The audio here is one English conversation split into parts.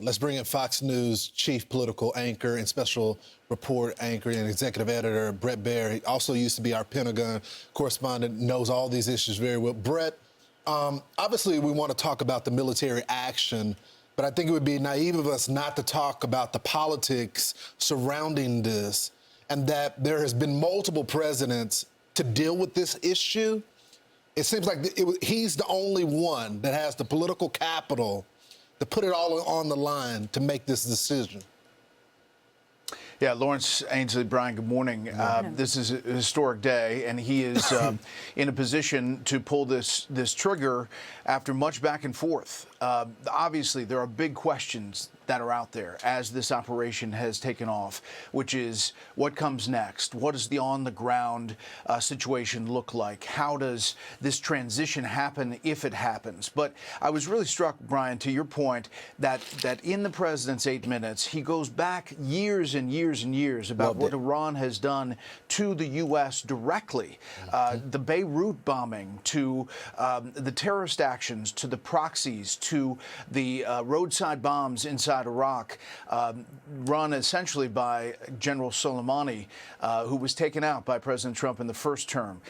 Let's bring in Fox News chief political anchor and special report anchor and executive editor, Bret Baier. He also used to be our Pentagon correspondent, knows all these issues very well. Bret, obviously we want to talk about the military action, but I think it would be naive of us not to talk about the politics surrounding this, and that there has been multiple presidents to deal with this issue. It seems like he's the only one that has the political capital to put it all on the line to make this decision. Yeah, Lawrence, Ainsley, Brian, good morning. This is a historic day, and he is in a position to pull this trigger after much back and forth. Obviously, there are big questions that are out there as this operation has taken off, which is what comes next? What does the on-the-ground situation look like? How does this transition happen if it happens? But I was really struck, Brian, to your point, that in the president's 8 minutes, he goes back years and years and years about what Iran has done to the U.S. directly. The Beirut bombing, to the terrorist actions, to the proxies, to the roadside bombs inside Iraq, run essentially by General Soleimani, who was taken out by President Trump in the first term.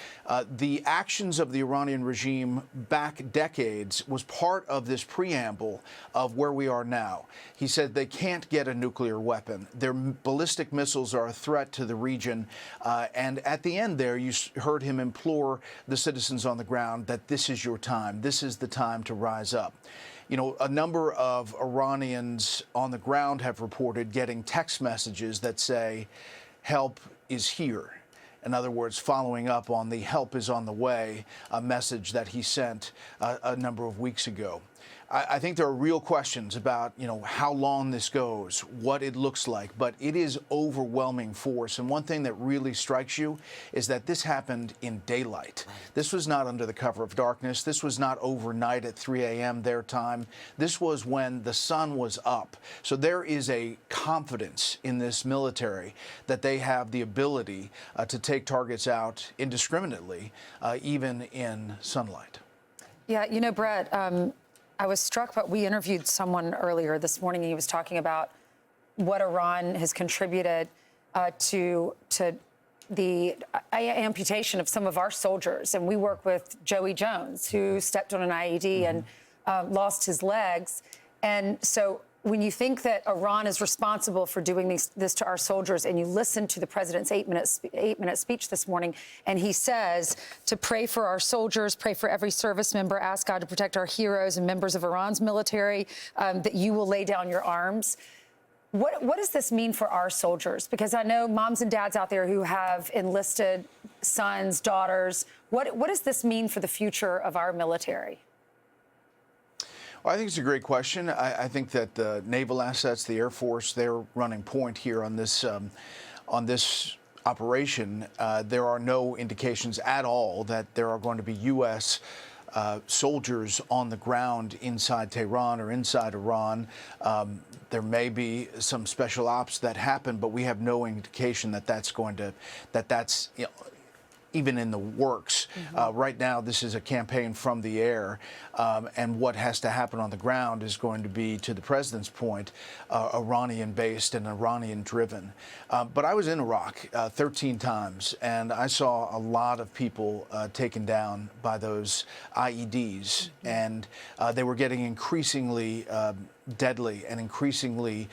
The actions of the Iranian regime back decades was part of this preamble of where we are now. He said they can't get a nuclear weapon. Their ballistic missiles are a threat to the region. And at the end there, you heard him implore the citizens on the ground that this is your time. This is the time to rise up. You know, a number of Iranians on the ground have reported getting text messages that say, help is here. In other words, following up on the help is on the way, a message that he sent a number of weeks ago. I think there are real questions about, you know, how long this goes, what it looks like, but it is overwhelming force. And one thing that really strikes you is that this happened in daylight. Right. This was not under the cover of darkness. This was not overnight at 3 a.m. their time. This was when the sun was up. So there is a confidence in this military that they have the ability to take targets out indiscriminately, even in sunlight. Yeah, you know, Bret, I was struck, but we interviewed someone earlier this morning, and he was talking about what Iran has contributed to the amputation of some of our soldiers. And we work with Joey Jones, who stepped on an IED and lost his legs. And so when you think that Iran is responsible for doing this to our soldiers, and you listen to the president's eight-minute speech this morning, and he says to pray for our soldiers, pray for every service member, ask God to protect our heroes and members of Iran's military, that you will lay down your arms. What does this mean for our soldiers? Because I know moms and dads out there who have enlisted sons, daughters. What does this mean for the future of our military? Well, I think it's a great question. I think that the naval assets, the Air Force, they're running point here on this operation. There are no indications at all that there are going to be U.S. Soldiers on the ground inside Tehran or inside Iran. There may be some special ops that happen, but we have no indication that that's you know, even in the works. Right now, this is a campaign from the air, and what has to happen on the ground is going to be, to the president's point, Iranian-based and Iranian-driven. But I was in Iraq 13 times, and I saw a lot of people taken down by those IEDs, and they were getting increasingly deadly and increasingly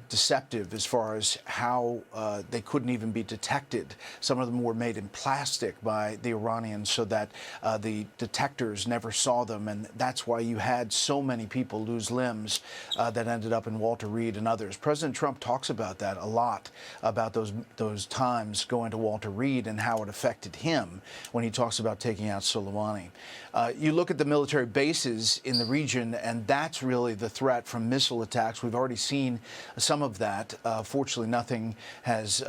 deceptive as far as how they couldn't even be detected. Some of them were made in plastic by the Iranians so that the detectors never saw them, and that's why you had so many people lose limbs that ended up in Walter Reed and others. President Trump talks about that a lot, about those times going to Walter Reed and how it affected him when he talks about taking out Soleimani. You look at the military bases in the region, and that's really the threat from missile attacks. We've already seen some of that. Fortunately, nothing has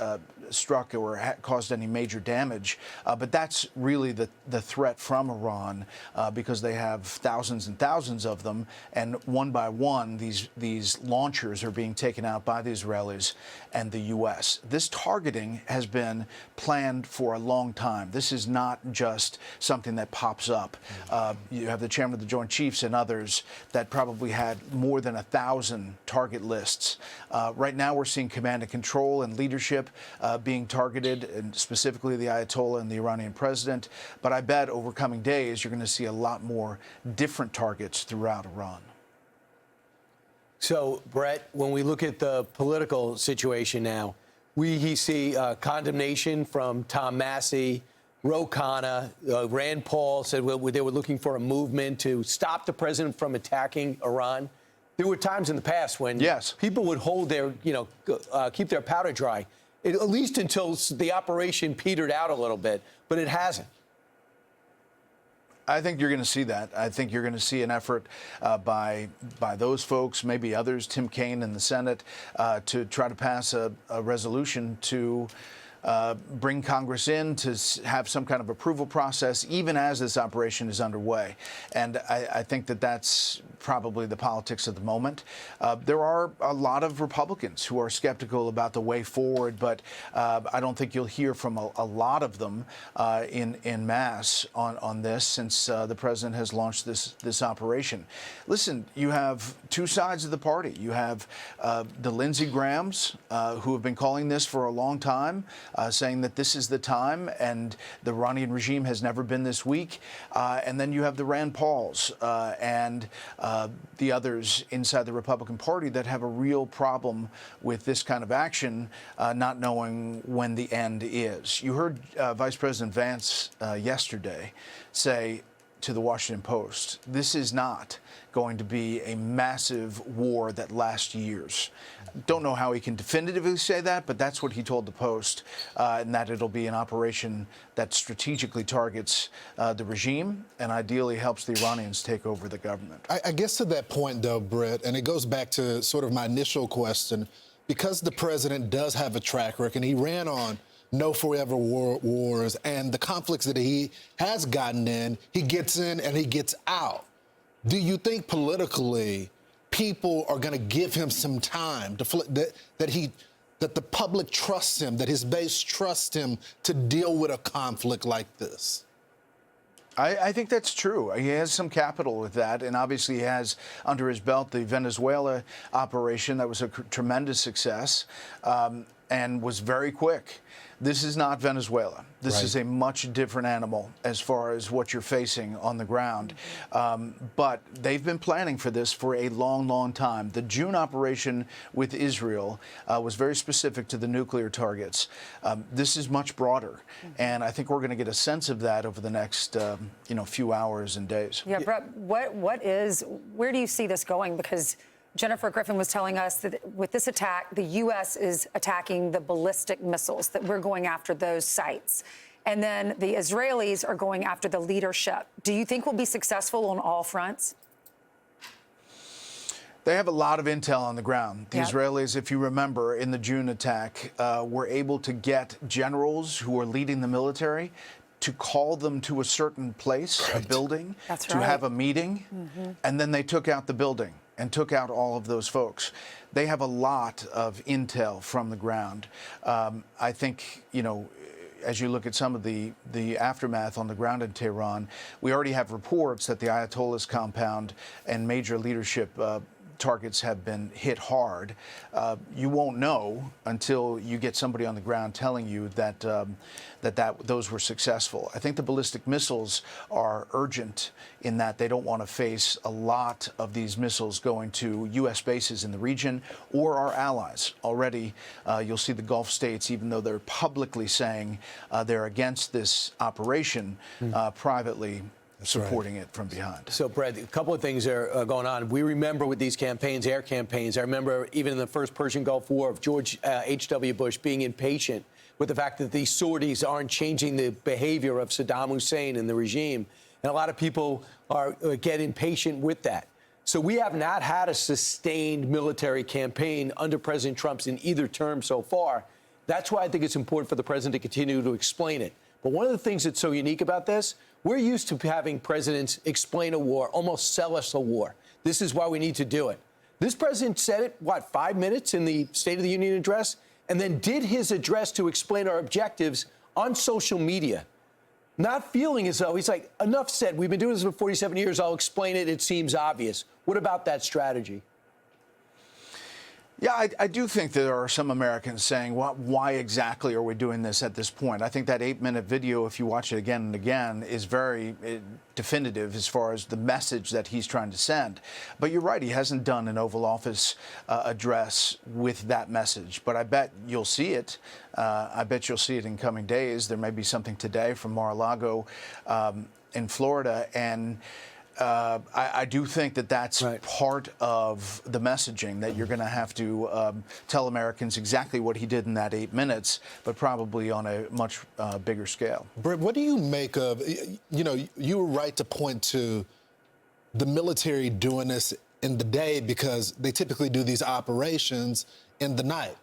struck or caused any major damage. But that's really the threat from Iran, because they have thousands and thousands of them, and one by one, these launchers are being taken out by the Israelis and the U.S. This targeting has been planned for a long time. This is not just something that pops up. You have the chairman of the Joint Chiefs and others that probably had more than 1,000 target lists. Right now, we're seeing command and control and leadership being targeted, and specifically the Ayatollah and the Iranian president. But I bet over coming days, you're going to see a lot more different targets throughout Iran. So, Bret, when we look at the political situation now, we see condemnation from Tom Massey, Ro Khanna, Rand Paul said they were looking for a movement to stop the president from attacking Iran. There were times in the past when people would hold their, keep their powder dry, at least until the operation petered out a little bit, but it hasn't. I think you're going to see that. I think you're going to see an effort by those folks, maybe others, Tim Kaine in the Senate, to try to pass a resolution to bring Congress in to have some kind of approval process, even as this operation is underway. And I think that that's probably the politics of the moment. There are a lot of Republicans who are skeptical about the way forward, but I don't think you'll hear from a lot of them in mass on this, since the president has launched this operation. Listen, you have two sides of the party. You have the Lindsey Grahams, who have been calling this for a long time, saying that this is the time and the Iranian regime has never been this weak. And then you have the Rand Pauls and the others inside the Republican Party that have a real problem with this kind of action, not knowing when the end is. You heard Vice President Vance yesterday say to the Washington Post, this is not going to be a massive war that lasts years. Don't know how he can definitively say that, but that's what he told the Post, and that it'll be an operation that strategically targets the regime and ideally helps the Iranians take over the government. I guess to that point, though, Bret, and it goes back to sort of my initial question, because the president does have a track record, and he ran on no forever wars, and the conflicts that he has gotten in, he gets in and he gets out. Do you think politically people are going to give him some time to that the public trusts him, that his base trusts him to deal with a conflict like this? I think that's true. He has some capital with that, and obviously he has under his belt the Venezuela operation that was a tremendous success and was very quick. This is not Venezuela. This is a much different animal as far as what you're facing on the ground. But they've been planning for this for a long, long time. The June operation with Israel was very specific to the nuclear targets. This is much broader, and I think we're going to get a sense of that over the next, few hours and days. Yeah, Bret, where do you see this going? Because Jennifer Griffin was telling us that with this attack, the U.S. is attacking the ballistic missiles, that we're going after those sites. And then the Israelis are going after the leadership. Do you think we'll be successful on all fronts? They have a lot of intel on the ground. The Israelis, if you remember, in the June attack, were able to get generals who are leading the military to call them to a certain place, a building, to have a meeting, and then they took out the building and took out all of those folks. They have a lot of intel from the ground. I think, as you look at some of the aftermath on the ground in Tehran, we already have reports that the Ayatollah's compound and major leadership targets have been hit hard. You won't know until you get somebody on the ground telling you that those were successful. I think the ballistic missiles are urgent in that they don't want to face a lot of these missiles going to U.S. bases in the region or our allies. Already, you'll see the Gulf states, even though they're publicly saying they're against this operation, privately supporting it from behind. So, Bret, a couple of things are going on. We remember with these campaigns, air campaigns, I remember even in the first Persian Gulf War of George H.W. Bush being impatient with the fact that these sorties aren't changing the behavior of Saddam Hussein and the regime. And a lot of people get impatient with that. So we have not had a sustained military campaign under President Trump's in either term so far. That's why I think it's important for the president to continue to explain it. But one of the things that's so unique about this, we're used to having presidents explain a war, almost sell us a war. This is why we need to do it. This president said it, 5 minutes in the State of the Union address, and then did his address to explain our objectives on social media. Not feeling as though, he's like, enough said. We've been doing this for 47 years. I'll explain it. It seems obvious. What about that strategy? Yeah, I do think there are some Americans saying, well, why exactly are we doing this at this point? I think that 8-minute video, if you watch it again and again, is very definitive as far as the message that he's trying to send. But you're right, he hasn't done an Oval Office address with that message. But I bet you'll see it. I bet you'll see it in coming days. There may be something today from Mar-a-Lago in Florida. And I do think that that's right. part of the messaging, that you're going to have to tell Americans exactly what he did in that 8 minutes, but probably on a much bigger scale. Bret, what do you make of, you were right to point to the military doing this in the day because they typically do these operations in the night.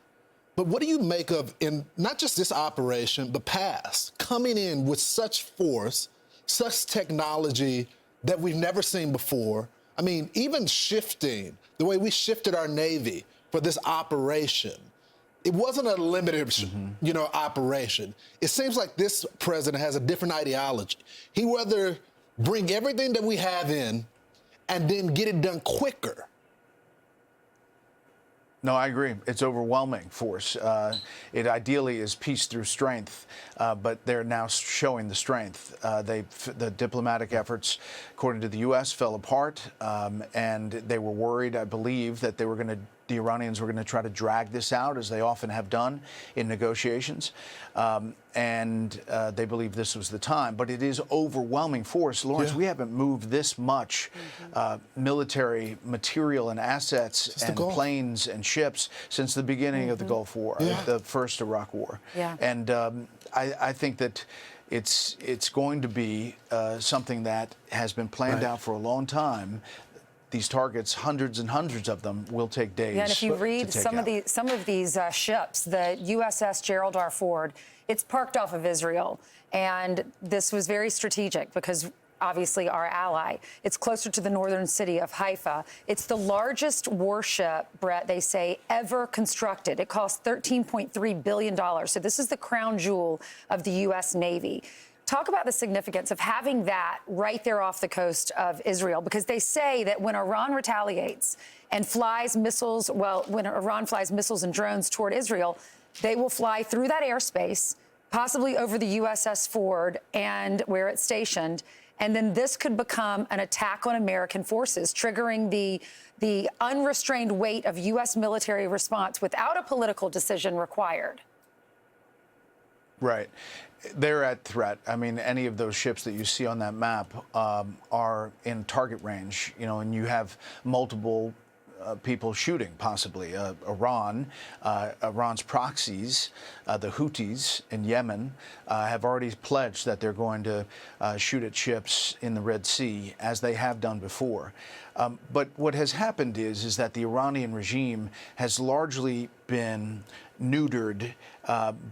But what do you make of, in not just this operation, but past, coming in with such force, such technology that we've never seen before? I mean, even shifting, the way we shifted our Navy for this operation, it wasn't a limited, operation. It seems like this president has a different ideology. He rather bring everything that we have in and then get it done quicker. No, I agree. It's overwhelming force. It ideally is peace through strength, but they're now showing the strength. The diplomatic efforts, according to the U.S., fell apart, and they were worried, I believe, that the Iranians were going to try to drag this out, as they often have done in negotiations. And they believe this was the time. But it is overwhelming force. Lawrence, we haven't moved this much military material and assets and planes and ships since the beginning of the Gulf War, the first Iraq War. And I think that it's going to be something that has been planned out for a long time. These targets, hundreds and hundreds of them, will take days. Yeah, and if you read some of these ships, the USS Gerald R. Ford, it's parked off of Israel, and this was very strategic because obviously our ally. It's closer to the northern city of Haifa. It's the largest warship, Bret, they say, ever constructed. It cost $13.3 billion. So this is the crown jewel of the U.S. Navy. Talk about the significance of having that right there off the coast of Israel, because they say that when Iran retaliates and flies missiles, when Iran flies missiles and drones toward Israel, they will fly through that airspace, possibly over the USS Ford and where it's stationed. And then this could become an attack on American forces, triggering the unrestrained weight of U.S. military response without a political decision required. Right. They're at threat. I mean, any of those ships that you see on that map are in target range, and you have multiple people shooting, possibly. Iran's proxies, the Houthis in Yemen, have already pledged that they're going to shoot at ships in the Red Sea, as they have done before. But what has happened is that the Iranian regime has largely been neutered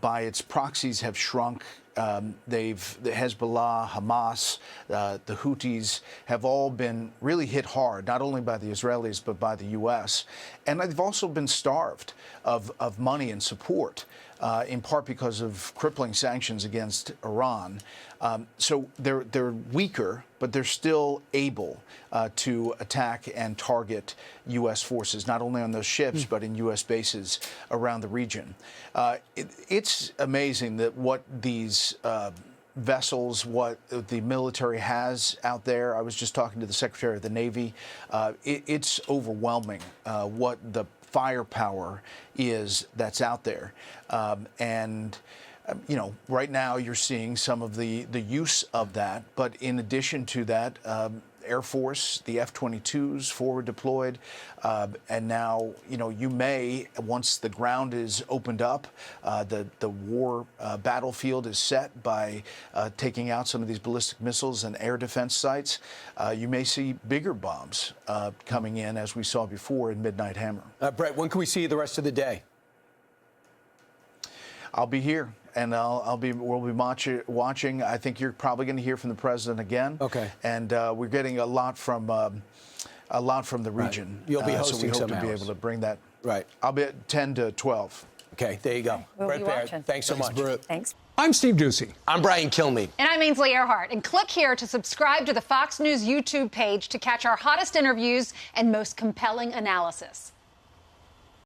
by its proxies have shrunk. The Hezbollah, Hamas, the Houthis have all been really hit hard, not only by the Israelis, but by the U.S. And they've also been starved of money and support, in part because of crippling sanctions against Iran. So they're weaker, but they're still able to attack and target U.S. forces, not only on those ships, but in U.S. bases around the region. It's amazing that what these vessels, what the military has out there. I was just talking to the Secretary of the Navy. It's overwhelming what the firepower is that's out there. Right now you're seeing some of the use of that. But in addition to that, Air Force, the F-22s forward deployed, and now you may, once the ground is opened up, the war battlefield is set by taking out some of these ballistic missiles and air defense sites. You may see bigger bombs coming in, as we saw before in Midnight Hammer. Bret, when can we see you the rest of the day? I'll be here, and we'll be watching. I think you're probably going to hear from the president again. Okay. And we're getting a lot from the region. You'll be hosting so we hope some to be hours. able to bring that. Right. I'll be at 10 to 12. Okay, there you go. We'll Bret be Baier, watching. thanks so much. Brett. Thanks. I'm Steve Doocy. I'm Brian Kilmeade. And I'm Ainsley Earhart. And click here to subscribe to the Fox News YouTube page to catch our hottest interviews and most compelling analysis.